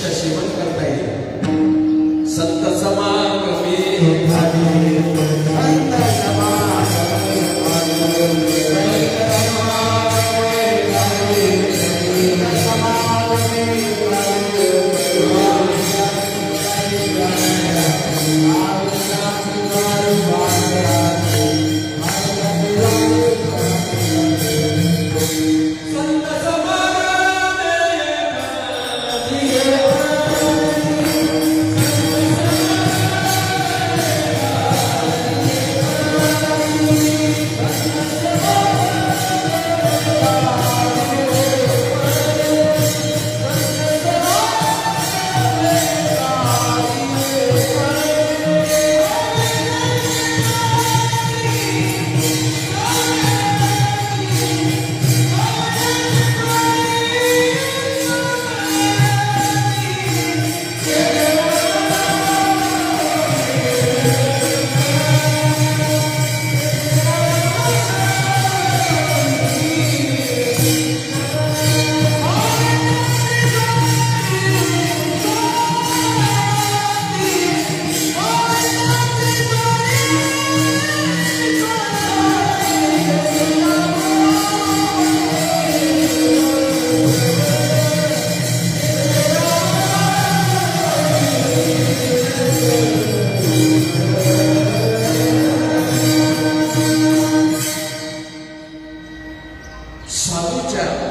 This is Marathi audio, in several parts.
विशिष्ट सेवन करता येईल। संत समागमे संत समागमे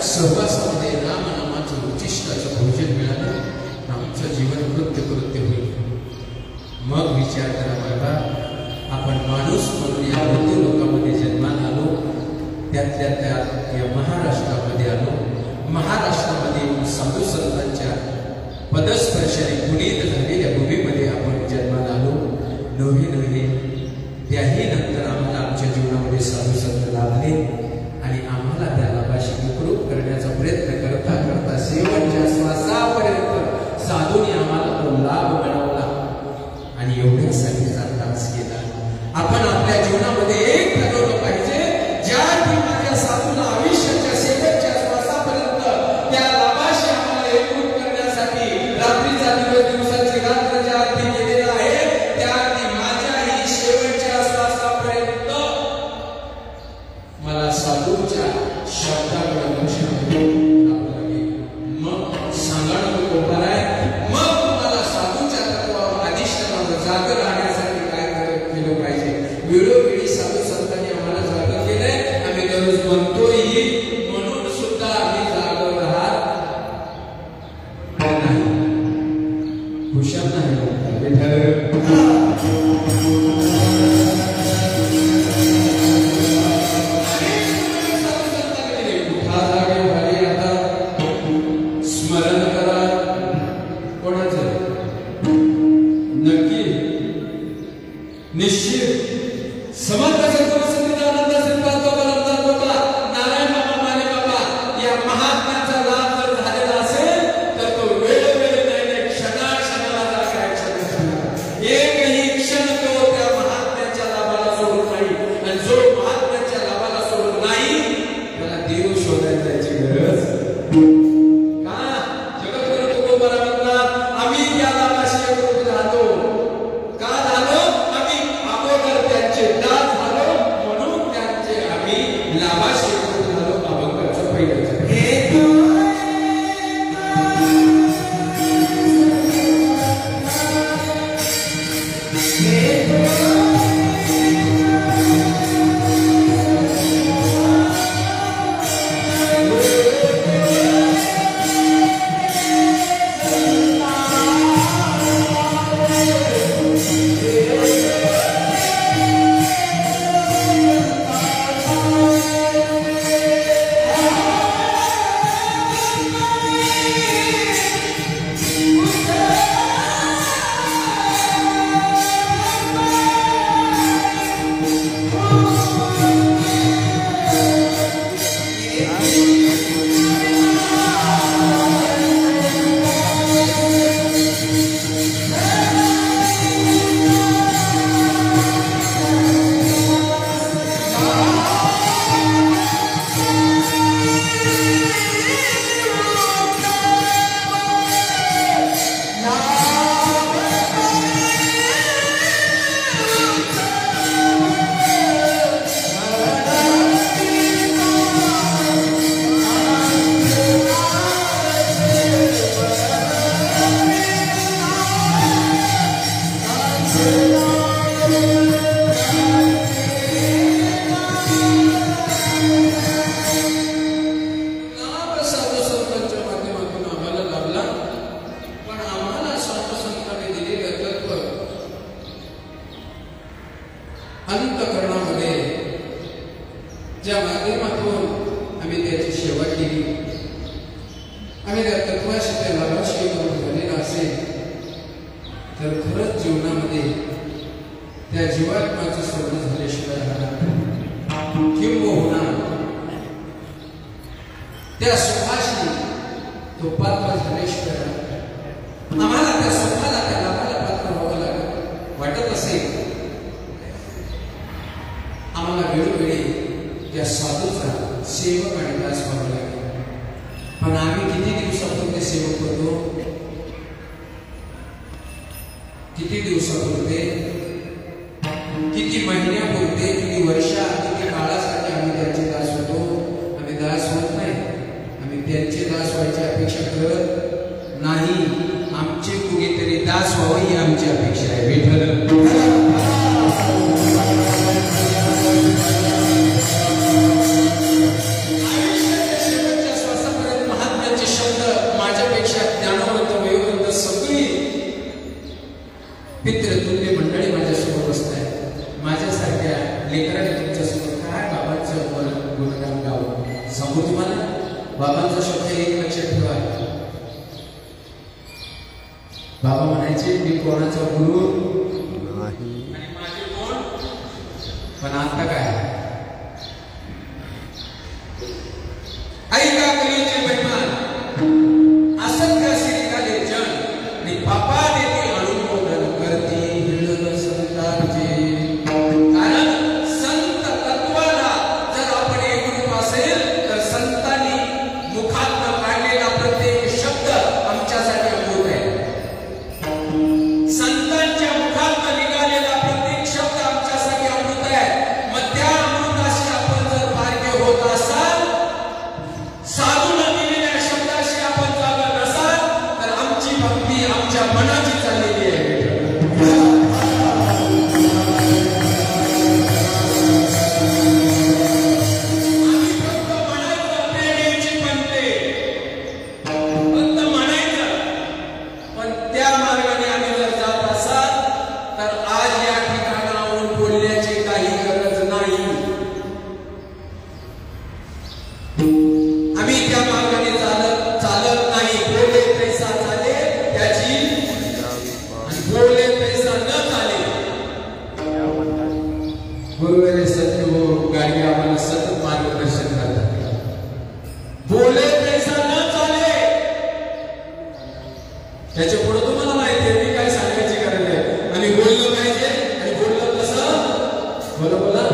सहवासामध्ये रामनामाचं उच्चिष्टाचं भोजन मिळालं, आमचं जीवन कृत्य होईल। मग विचार करा बाबा, आपण माणूस म्हणून या मृत्यू लोकामध्ये जन्माला आलो, त्यातल्या त्यात या महाराष्ट्रामध्ये आलो। महाराष्ट्रामध्ये साधू संतांच्या पदस्पर्शाने पुनीत झालेल्या भूमीमध्ये आपण जन्माला आलो। नव्हे त्याही नंतर आम्हाला आमच्या जीवनामध्ये साधू संत लाभले आणि आम्हाला त्या लाभाशी विकृत करण्याचा प्रयत्न करता करता शेवटच्या श्वासापर्यंत साधूंनी आम्हाला तो लाभ मिळवला आणि एवढ्यासाठी त्रास केला। आपण आपल्या जीवनामध्ये एक ठरवलं पाहिजे, ज्या माझ्या साधूला आयुष्याच्या शेवटच्या श्वासापर्यंत त्या लाभाशी आम्हाला एकरूप करण्यासाठी रात्रीचा दिवस दिवसाची रात्र ज्या अर्थी केलेला आहे, त्या अर्थी माझ्याही शेवटच्या श्वासापर्यंत मला साधूच्या शब्दाकडे लक्ष आतमध्ये त्या जीवात्म्याचं सोडून झाल्याशिवाय किंबहुना त्या सुखाशी तो पात्र झाल्याशिवाय आम्हाला त्या सुखाला त्या लाभाला पात्र व्हावं लागेल. वाटत असेल आम्हाला वेळोवेळी त्या साधूचा सेवक आणि दास व्हावं लागेल. पण आम्ही किती दिवसापूर्वी ते सेवक होतो, किती दिवसापूर्वी, किती महिन्यापूर्वी, किती वर्षा, किती काळासाठी आम्ही त्यांचे दास होतो. आम्ही दास होत नाही, आम्ही त्यांचे दास व्हायची अपेक्षा करत नाही. आमचे कुणीतरी दास व्हावं ही आमची अपेक्षा आहे. विठ्ठल पितृतुल्य मंडळी माझ्यासमोर बसताय. माझ्यासारख्या लेकराने तुमच्यासमोर काय बाबांचं गुणगान गावं सांगू तुम्हाला. बाबांचा शब्द एक लक्षात ठेवा. बाबा म्हणायचे मी कोणाचा गुरु नाही आणि माझे कोण. पण आता काय ऐका कलीचे बेमान असंख्य असे निघाले जन आणि पापा देते अनुमोदन करते हिळन संतांचे. कारण संत तत्वाला जर आपण एकरूप असेल तर संतांनी मुखात काढलेला प्रत्येक शब्द आमच्यासाठी अमृत आहे. संतांच्या मुखात निघालेला प्रत्येक शब्द आमच्यासाठी अमृत आहे. मग त्या अमृताशी आपण जर पारखे होत असाल, साधून दिलेल्या शब्दाशी आपण जागत असाल तर आमची भक्ती आमच्या मनाची चाललेली आहे. आम्ही फक्त म्हणायचं प्रेमाची म्हणते, फक्त म्हणायचं. पण त्या मार्गाने आम्ही जर जात असाल तर आज या ठिकाणाहून बोलण्याची काही गरज नाही. आम्ही त्या मार्गाने चालत नाही. बोले पैसा चाले त्याची आणि बोले पैसा न चाले. गुरुवेरे सत्य हो गाडी आम्हाला सतत मार्गदर्शन करतात. बोले पैसा न चाले त्याच्या पुढे तुम्हाला माहिती आहे मी काय सांगायची गरज आहे. आम्ही बोललो पाहिजे आणि बोललो कसं बोला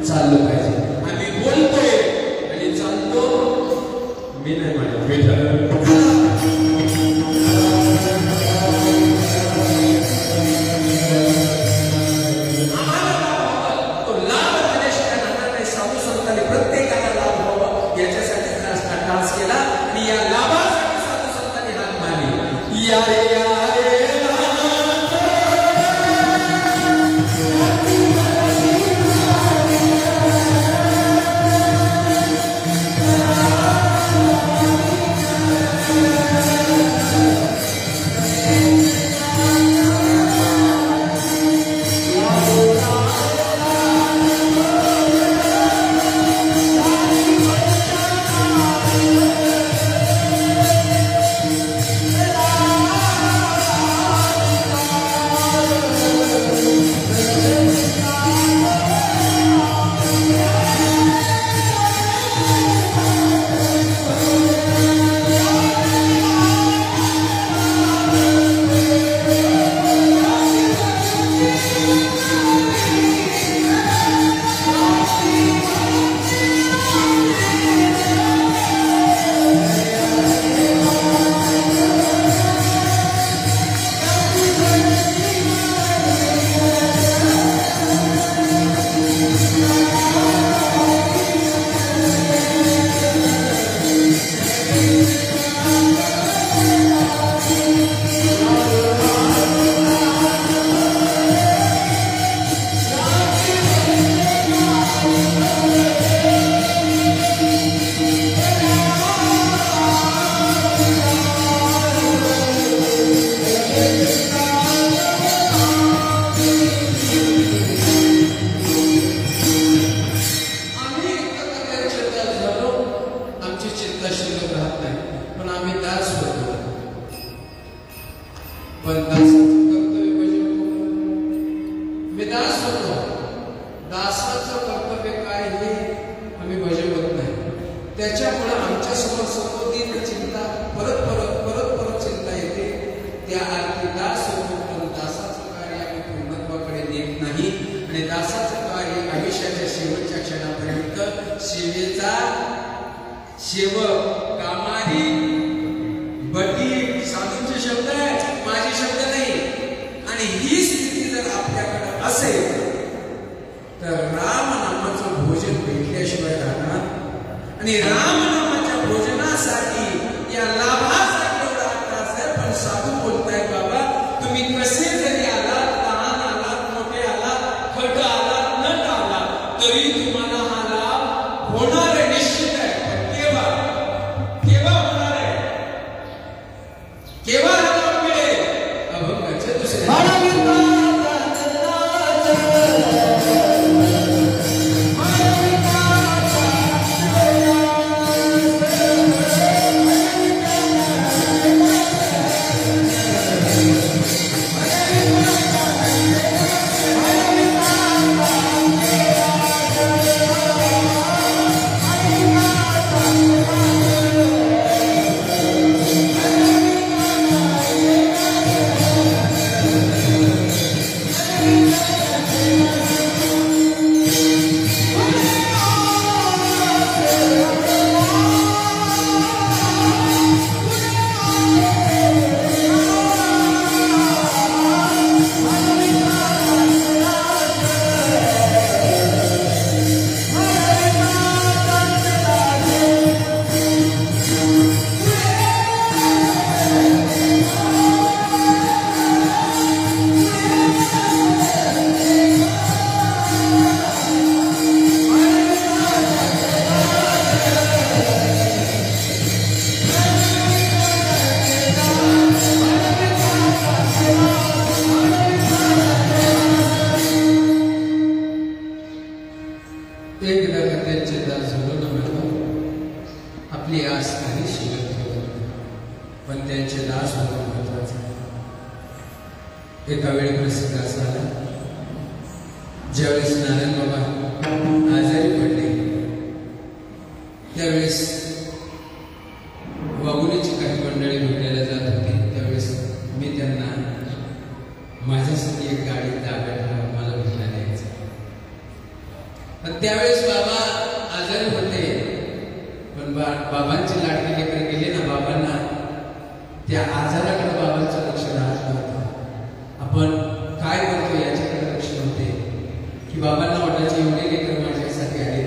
चाललं पाहिजे. आम्ही बोलतोय आणि चालतो मी नाही म्हणत. विठ्ठल आम्हाला लाभ व्हावा, तो लाभ झाल्याशिवाय राहणार नाही. साधू संतांनी प्रत्येकाला लाभ व्हावा याच्यासाठी त्रास केला आणि या लाभासाठी साधू संतांनी हात मारले. या रे या रे पण दासाचं कर्तव्य बजावणं बटी साधूंचे शब्द आहे, माझे शब्द नाही. आणि ही स्थिती जर आपल्याकडे असेल तर राम नामाचं भोजन भेटल्याशिवाय राहणार. आणि राम नामाच्या भोजनासाठी या लाभासाठी एवढा त्रास आहे. पण साधू बोलताय बाबा तुम्ही कसे जरी आलात, लहान आलात, मोठे आलात, खट आलात, नट आलात, तरी तुम्हाला हा लाभ होणार आहे, निश्चित आहे. पण केव्हा होणार आहे? केव्हा हा लाभ मिळेल? अभंगाचे दुसरे आपली आस नाही शिल्लक ठेवत, पण त्यांचे दास होणं महत्वाचं आहे. एका वेळी प्रसंग असा आला, ज्यावेळेस नारायण बाबा आजारी पडले त्यावेळेस वाघुलीची काही मंडळी भेटायला जात होती. त्यावेळेस मी त्यांना माझ्यासाठी एक गाडी ताब्यात मला भेटायला यायचं. पण त्यावेळेस बाबा आजारी होते. पण बाबांची लाडकी लेकर गेले ना, बाबांना त्या आजाराकडे बाबांचं लक्ष राहत नव्हतं. आपण काय करतो याच्याकडे लक्ष होते की बाबांना वाटायचे एवढे लेकर माझ्यासाठी आले,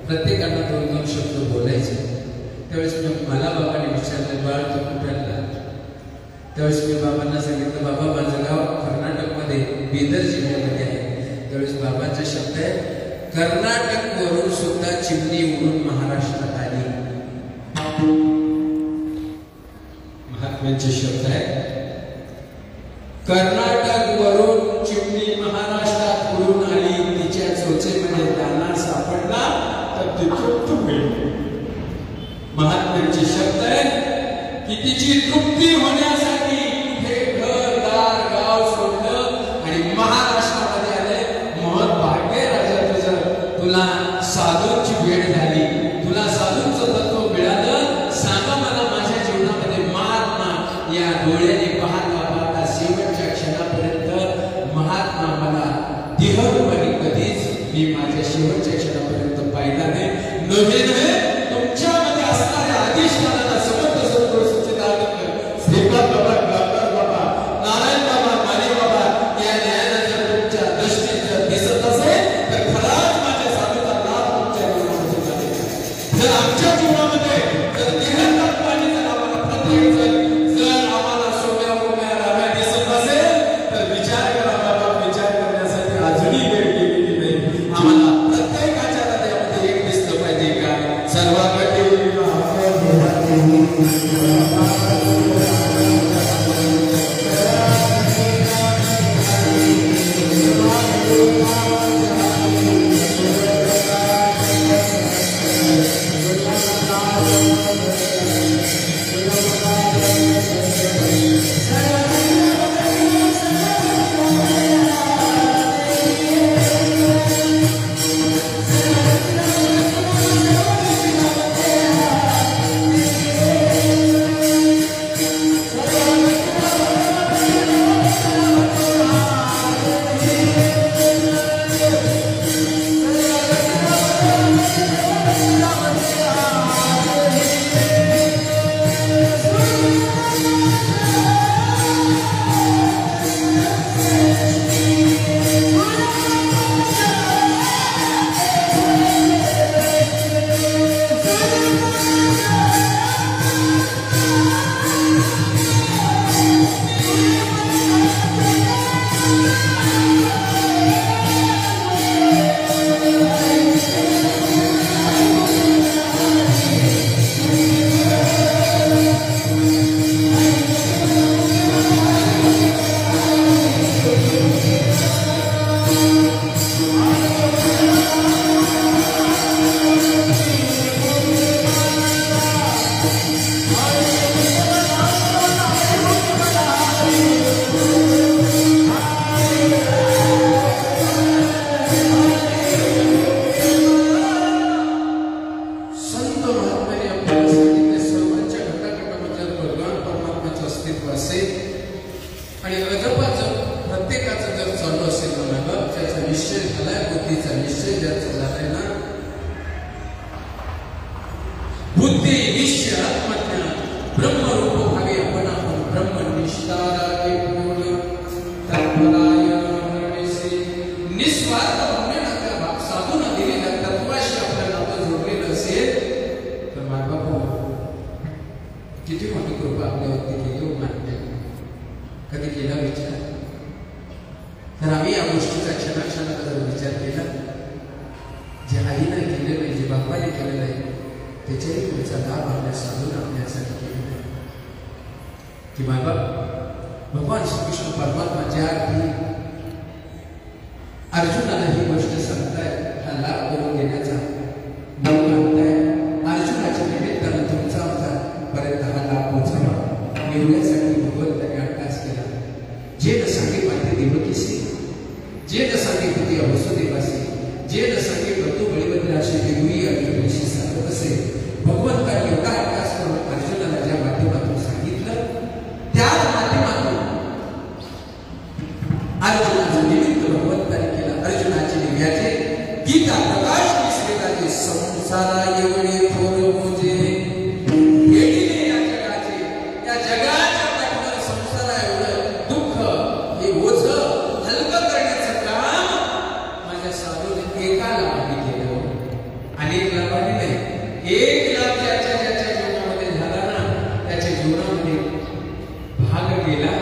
प्रत्येकांना 2-2 शब्द बोलायचे. त्यावेळेस मला बाबांनी विचारलं, बाळ तू कुठला? त्यावेळेस मी बाबांना सांगितलं, बाबा माझं गाव कर्नाटकमध्ये बीदर जिल्ह्यामध्ये आहे. त्यावेळेस बाबांचा शब्द आहे, कर्नाटक वरून सुद्धा चिमणी उडून महाराष्ट्रात आली. महात्म्यांचे शब्द आहे, कर्नाटक वरून चिमणी महाराष्ट्रात उडून आली. तिच्या चोचेमध्ये दाना सापडला तर ती तृप्त होईल. महात्म्यांचे शब्द आहे की तिची तृप्ती होण्यासाठी हे घर दार गाव सोडलं आणि महाराष्ट्रामध्ये आले. महत् भाग्य राजा तुझं, तुला साधूंची भेट झाली, तुला साधूंचं तत्व मिळालं. सांगा मला माझ्या जीवनामध्ये महात्मा या डोळ्याने पाहता पाहता शेवटच्या क्षणापर्यंत महात्मा मला देहरूपाने कधीच मी माझ्या शेवटच्या क्षणापर्यंत पाहिला नाही. नव्हे तुमच्यामध्ये असणाऱ्या अधिष्ठानाला समर्थ सद्गुरू सच्चिदानंद श्रीपाद बाबा, गंगाधर बाबा, नारायण बाबा, माली बाबा या ज्ञानानं जर तुमच्या दृष्टीत जर दिसत असेल तर खराच माझ्या साधूचा लाभ तुमच्या जीवनामध्ये झालेला आहे. जर आमच्या जीवनामध्ये जर देहतत्वाने जर आम्हाला प्रत्येक जर आम्हाला सोम्या उम्या राम्या दिसत असेल तर विचार करा बाबा, विचार करण्यासाठी अजूनही वेळ गेलेली नाही. आम्हाला प्रत्येकाच्या हृदयामध्ये एक दिसलं पाहिजे का सर्वांकडे निश्चय आत्मज्ञान ब्रह्मरूप भावे आपण ब्रह्मनिष्ठाराय पूर्ण तत्परायण निस्वार्थ भावनेनं त्या साधून दिलेल्या तत्वाशी आपलं नातं जोडलेलं असेल तर मायबापू किती मोठी कृपा आपल्यावरती केली मान्य कधी केला विचार तर आम्ही या गोष्टीचा क्षणाक्षणाला जर विचार केला जे आईने केलेलं आहे जे बापाने केलेलं आहे त्याच्याही पुढचा लाभ आपल्या साधून आपल्यासाठी केलेला आहे की मायबाप भगवान श्रीकृष्ण परमात्मा ज्या अर्जुनाला ही गोष्ट सांगताय हा लाभ करून घेण्याचा म्हणताय अर्जुनाच्या निमित्तानं तुमचा पर्यंत हा लाभ पोहोचावा मिळवण्यासाठी भगवंताने अट्टास केला जे न सांगे पाहिजे देवकीसी जे न सांगे होती वसुदेवासी जे न सांगे बंधू बळीभद्राशी देवी अग्निशी सांगत असे भगवंताने एवढा अट्टास करून अर्जुनाला ज्या माध्यमातून सांगितलं त्या माध्यमातून अर्जुनाचं निमित्त भगवंताने केलं अर्जुनाची निव्याचे गीता प्रकाश मिश्रिताचे संसारा एवढे थोर मोजे भेटीने या जगाच्या पाठीवर संसारा एवढं दुःख हे ओझ हलकं करण्याचं काम माझ्या साधूने एका लाभाने केलं अनेक लाभाने नाही एक लाभ ज्याच्या जीवनामध्ये झाला ना त्याच्या जीवनामध्ये भाग गेला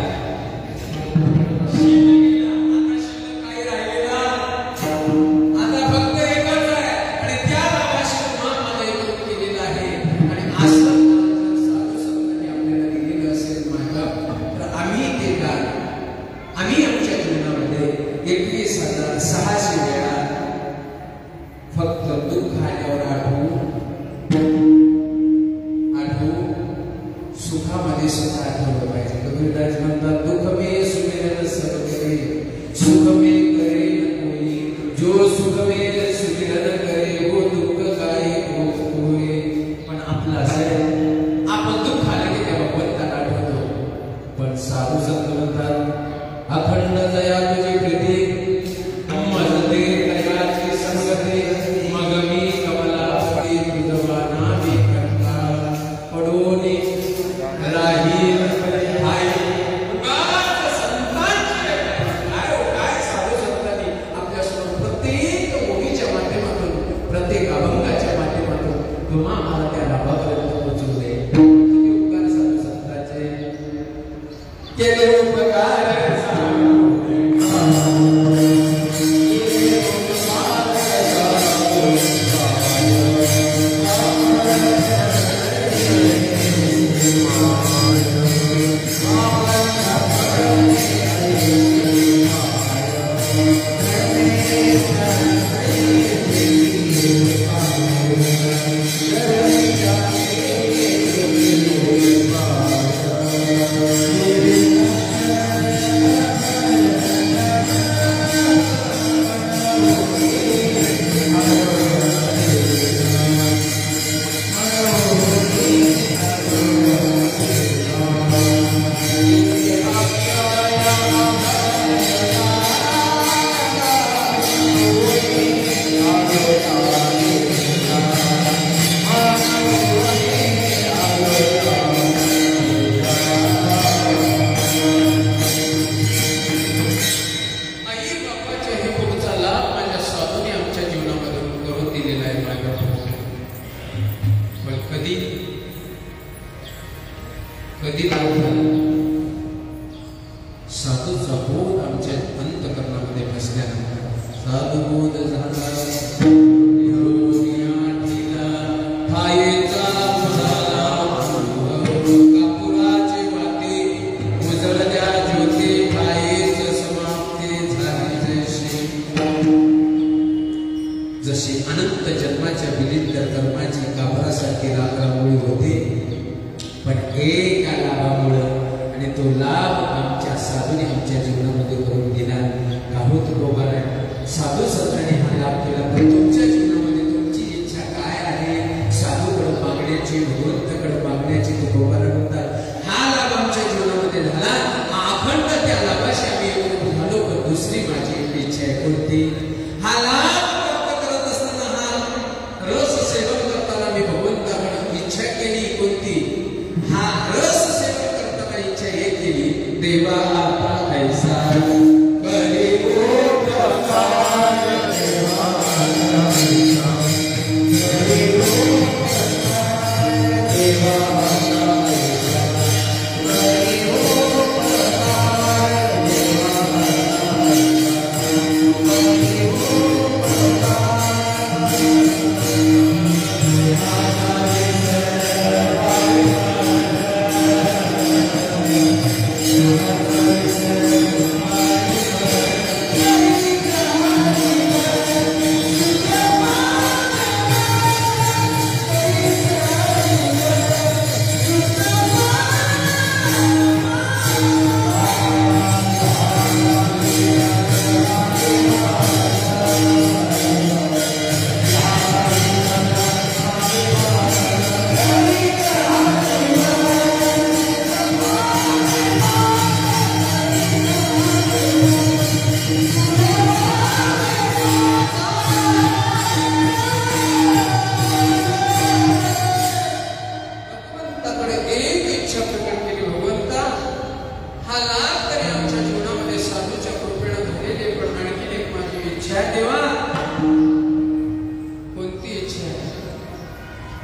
देवा आता ऐसा करी उपकार देवा आता ऐसा करी उपकार देवा आता ऐसा करी उपकार देवा आता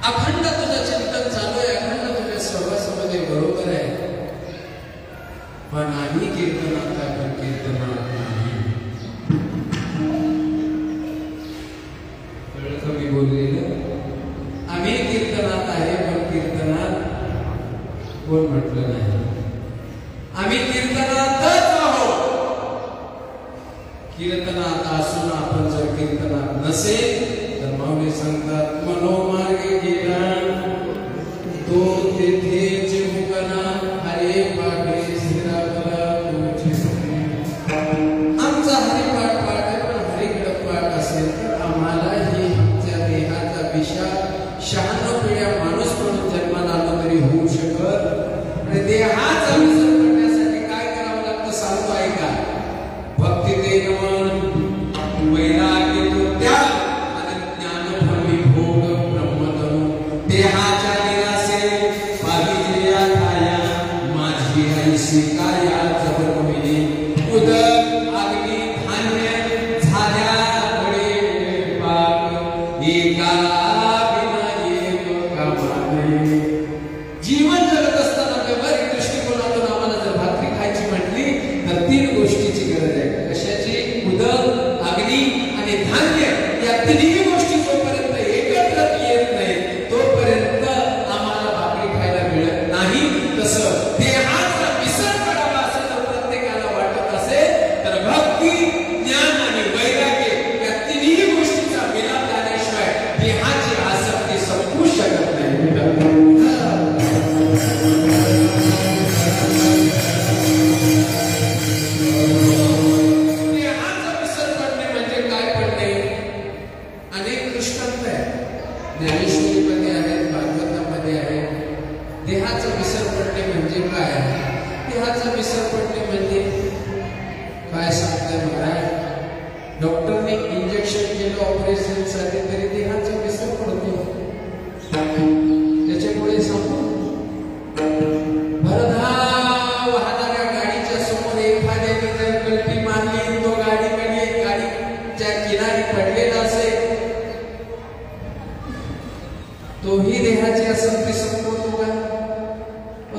अखंड तुझं चिंतन चालू आहे, अखंड तुझ्या सहवासामध्ये बरोबर आहे, पण आम्ही कीर्तनात आपण कीर्तनात नाही. कळलं का मी बोललेलं? आम्ही कीर्तनात आहे पण कीर्तनात कोण म्हटलं नाही. आम्ही कीर्तनातच आहोत. कीर्तनात असून आपण जर कीर्तनात नसेल तर माऊली सांगतात मनोमार्गे गेला तो तेथेच मुकना हरे पाठे स्थिरावला तुझे. आमचा हरिपाठ पाठ आहे पण हरिकडे पाठ असेल तर आम्हालाही आमच्या देहाचा विशाल 96 पिढ्या माणूस म्हणून जन्माला आला तरी होऊ शकत. आणि देहाचा विसर करण्यासाठी काय करावं लागतं सांगतो ऐका. भक्ती ते नमन वैराग्य तो त्याग आणि ज्ञानफली भोग ब्रह्मतनु. देहाच्या निरासे पावित्र्या थाया माझी ऐसी काया जबरमिली. उदक अग्नी धान्य झाल्या बळे पाक एका बिना एक कामाने. जीवन जगत असताना व्यवहारिक दृष्टिकोनातून आम्हाला जर भाकरी खायची म्हटली तर 3 गोष्टीची गरज आहे. कशाची? उदक, अग्नी आणि धान्य. या 3 गोष्टी जोपर्यंत एकत्र येत नाही तोपर्यंत आम्हाला भाकरी खायला मिळत नाही. तसं देहाचा विसर करावा असं जर प्रत्येकाला वाटत असेल तर भक्ती, ज्ञान आणि वैराग्य या 3 गोष्टीचा मिलाप झाल्याशिवाय देहाची आसक्ती संपू शकत नाही. ज्ञानेश्वरीमध्ये आहेत, भागवतामध्ये आहेत. देहाचा विसर पडणे म्हणजे काय? देहाचा विसर पडणे म्हणजे काय सांगताय महाराज? डॉक्टरने इंजेक्शन केलं ऑपरेशन साठी तरी देहाचा विसर पडतो. त्याच्यामुळे सांगू भरधाव वाहणाऱ्या गाडीच्या समोर एखाद्याने जर गलती मारली तो गाडीच्या किनारी पडलेला असेल तोही देहाची आसक्ती संपवतो का?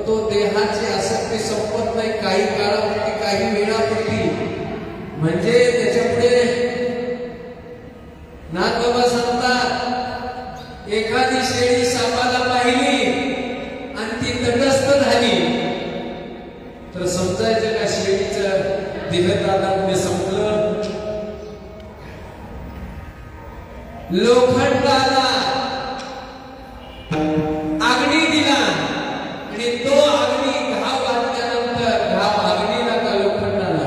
तो देहाची आसक्ती संपत नाही काही काळापुरती, काही वेळापुरती. म्हणजे त्याच्यापुढे नागबाबा सांगतात एखादी शेळी सापाला पाहिली आणि ती तटस्थ झाली तर समजायचं का शेळीचं देहदादात्म्य संपलं. लोखंडाला अग्नी दिला आणि तो अग्नी घाव घातल्यानंतर घाव अग्नीला का लोखंडाला?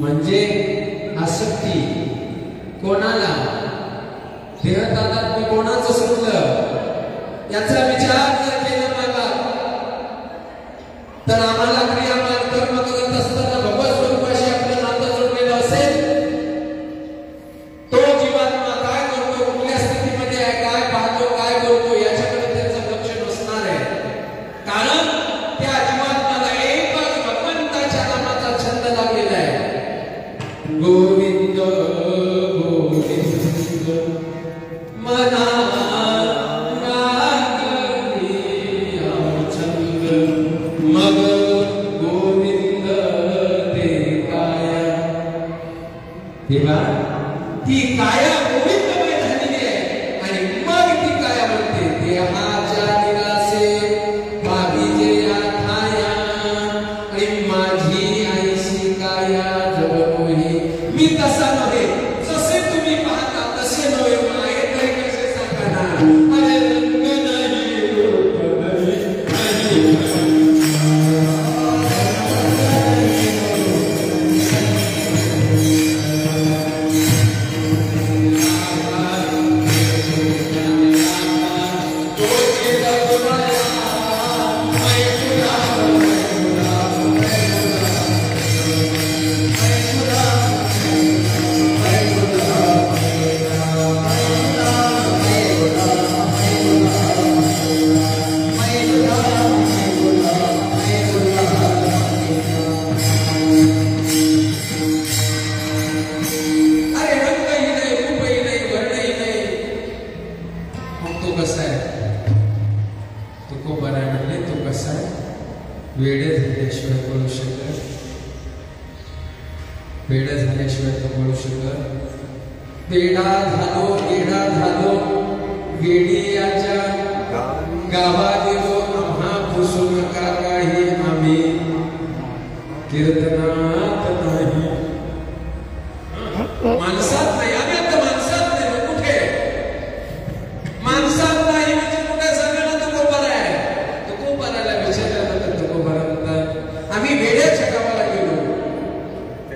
म्हणजे आसक्ती कोणाला? देहदादात्म्य कोणाचं सुटलं? याचा विचार जर केला मला तर आम्हाला क्रियामान कर्म करत असताना भगवत स्वरूपाशी आपलं नातं जोडलेलं असेल. तो जीवात्मा काय करतो वेडे झाल्याशिवाय कळू शकत, वेडे झाल्याशिवाय तो कळू शकत। वेडा झालो वेडियाच्या गावा गेलो आम्हा पुसू नका काही आम्ही कीर्तनात नाही, माणसात नाही। आम्ही आता माणसात नाही, कुठे माणसात नाही म्हणजे कुठे सगळ्यांना तो बरा आहे, तो बराला विचारल्यानंतर तो बरा म्हणतात आम्ही वेड्याच्या गावाला गेलो,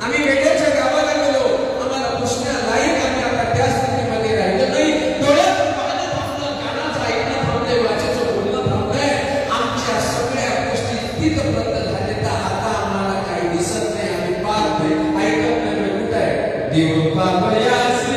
आम्ही वेड्याच्या गावाला गेलो, आम्हाला पुसण्यालायक आम्ही आता त्या स्थितीमध्ये राहिलो नाही। डोळ्यात पाहणं थांबलं, कानाचं ऐकणं थांबलंय, वाचेचं बोलणं थांबलंय, आमच्या सगळ्या गोष्टी तिथपर्यंत झाले तर आता आम्हाला काही दिसत नाही, आम्ही पाहत नाही, ऐकत नाही, कुठं आहे देव पापयासी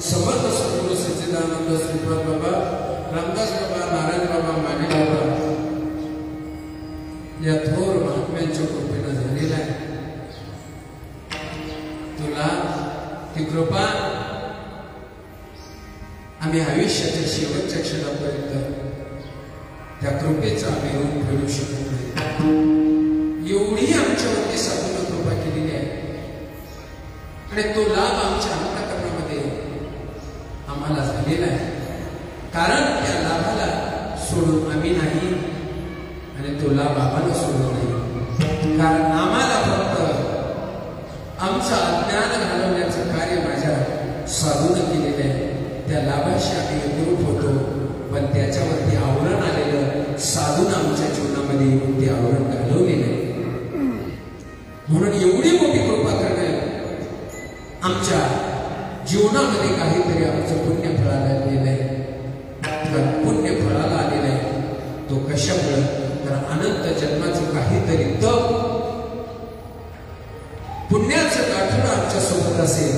समर्थ सद्गुरू सच्चिदानंद श्रीपाद बाबा, रामदास बाबा, नारायण बाबा, माने बाबा या थोर महात्म्यांच्या कृपेनं झालेला आहे। तुला ती कृपा आम्ही आयुष्याच्या शेवटच्या क्षणापर्यंत त्या कृपेचा आम्ही ऋण फेडू शकत नाही, एवढी आमच्यावरती साधून कृपा केलेली आहे आणि तो लाभ आमच्या अंतःकरणामध्ये आम्हाला झालेला आहे। कारण त्या लाभाला सोडून आम्ही नाही आणि तो लाभ आम्हाला सोडून नाही, कारण आम्हाला फक्त आमचं अज्ञान घालवण्याचं कार्य माझ्या साधून केलेलं आहे। त्या लाभाशी आम्ही एकरूप होतो, पण त्याच्यावरती आवरण आलेलं साधून आमच्या जीवनामध्ये येऊन ते आवरण घालवलेलं आहे। म्हणून एवढी मोठी कृपा करणे आमच्या जीवनामध्ये काहीतरी आमचं पुण्य फळाला आलेलं आहे। पुण्य फळाला आलेलं आहे तो कशामुळे, तर अनंत जन्माचं काहीतरी तप पुण्याचं गाठण आमच्या सोबत असेल,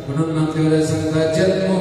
म्हणून नामदेवाला सांगता जन्मो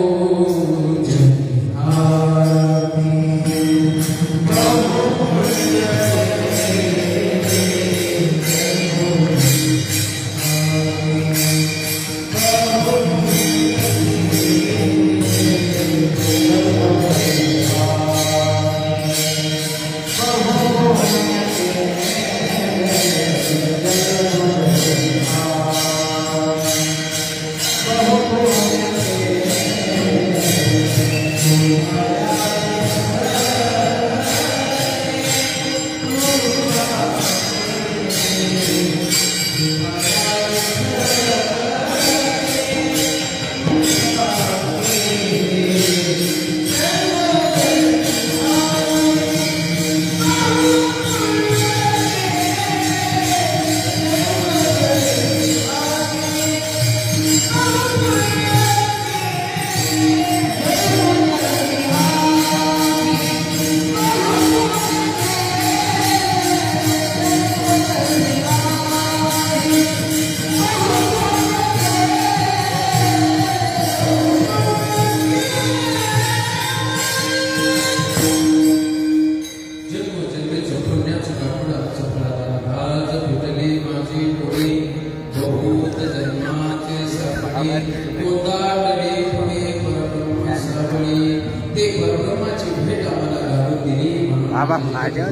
बाबा माझ्या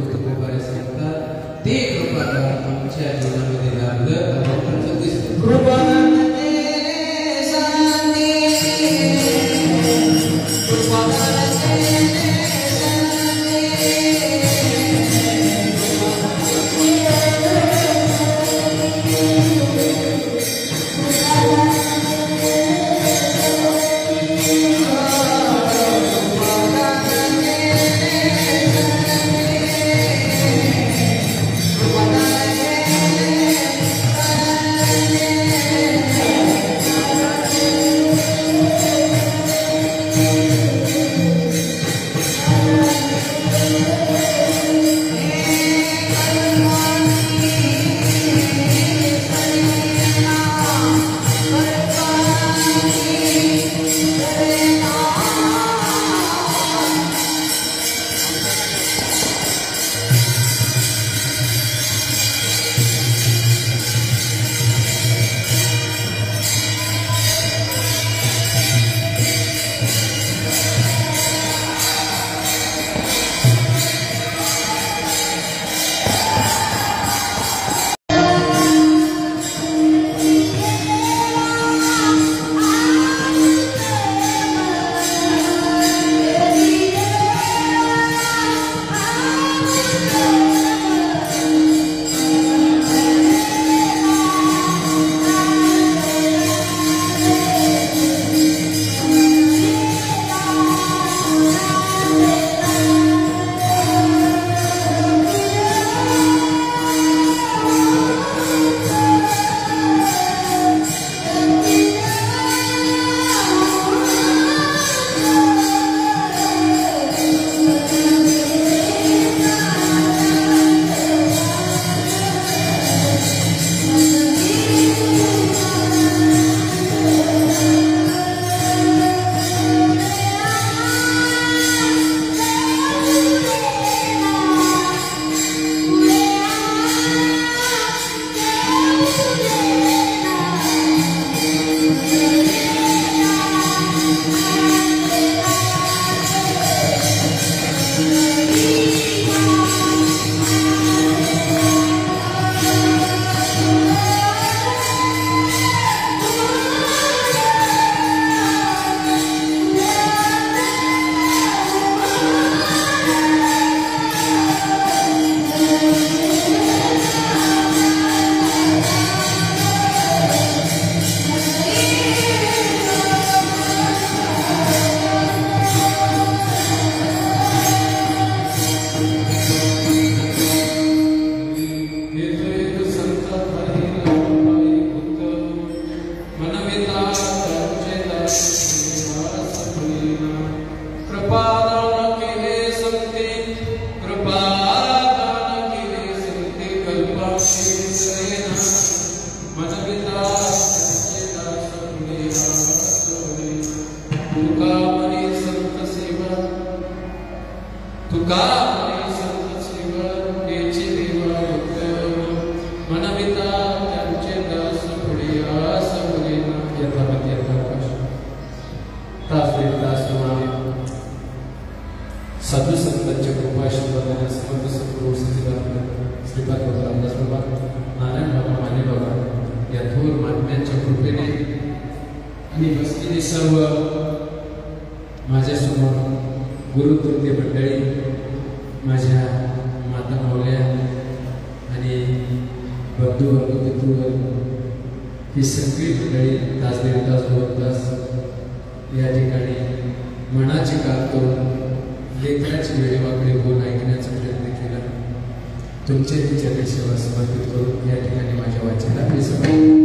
ते कृपा आमच्या जीवनामध्ये लागलं। तुका संत सेवा याची देवा मनविता त्यांचे दास पुढे आस मुलीना यथावत यथावकाश तास दीड तास साधू संतांच्या कृपा आशीर्वादाने समर्थ सद्गुरू सच्चिदानंद श्रीपाद बाबा रामदास बाबा नारायण बाबा माने बाबा या थोर महात्म्यांच्या कृपेने आणि बसलेली सर्व माझ्यासमोर गुरुतृतीय मंडळी माझ्या माता मावल्या आणि बंधुवर्ग पितृवर्ग ही सगळी मंडळी तास दीड तास 2 तास या ठिकाणी मनाची काल करून लेखनाची वेळेवाकडे बोल ऐकण्याचा प्रयत्न केला. तुमच्या तिच्या सेवा समर्पित करून या ठिकाणी माझ्या वाचनाला मी समर्पित